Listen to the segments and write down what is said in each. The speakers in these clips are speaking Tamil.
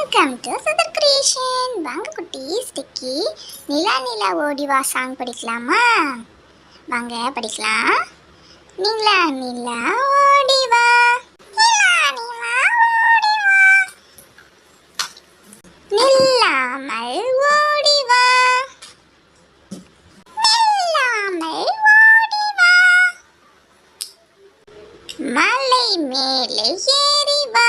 Welcome to Sadar creation. வாங்க குட்டீஸ், டிக்கி நிலா நிலா ஓடிவா சாங் படிக்கலாமா? வாங்க படிக்கலாம். நிலா நிலா ஓடிவா, நிலா நிலா ஓடிவா, நில்லாமல் ஓடிவா, நில்லாமல் ஓடிவா, மலை மேலே ஏறி வா,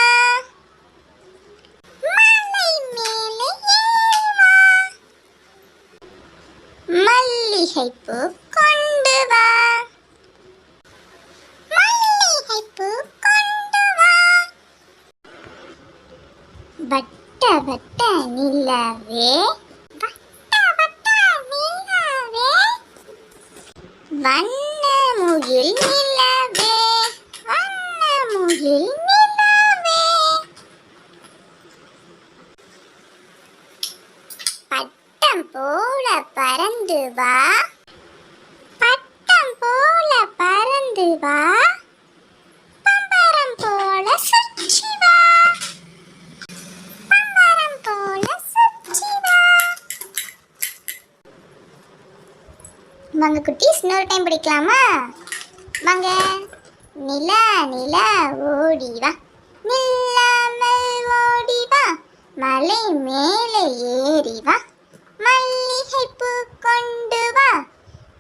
மல்லிகைப்பூ கொண்டு வா, மல்லிகைப்பூ கொண்டு வா, வட்ட வட்ட நிலவே, வட்ட வட்ட நிலவே, வண்ண முகில் நிலவே, வண்ண முகில் நிலவே, பட்டம் போல பறந்து வா, பட்டம் போல பறந்து வா, பம்பரம் போல சுற்றி வா, பம்பரம் போல சுற்றி வா. வாங்க குட்டீஸ், இன்னொரு டைம் படிக்கலாமா? வாங்க. நிலா நிலா ஓடி வா, நில்லாமல் ஓடி வா, மலை மேலே ஏறி வா, மல்லிகைப்பூ கொண்டு வா,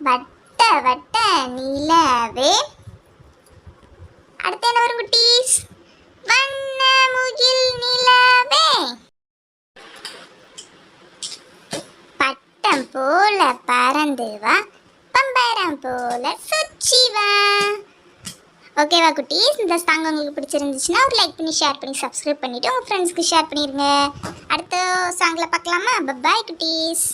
வட்ட வட்ட நிலவே. அடுத்து என்ன வரும் குட்டீஸ்? வண்ண முகில் நிலவே, பட்டம் போல பறந்து வா, பம்பரம் போல சுற்றி வா. ஓகேவா குட்டீஸ்? இந்த சாங் உங்களுக்கு பிடிச்சிருந்துச்சுன்னா ஒரு லைக் பண்ணி ஷேர் பண்ணி சப்ஸ்கிரைப் பண்ணிவிட்டு உங்கள் ஃப்ரெண்ட்ஸ்க்கு ஷேர் பண்ணிடுங்க. அடுத்த சாங்கில் பார்க்கலாமா? பாய் குட்டீஸ்.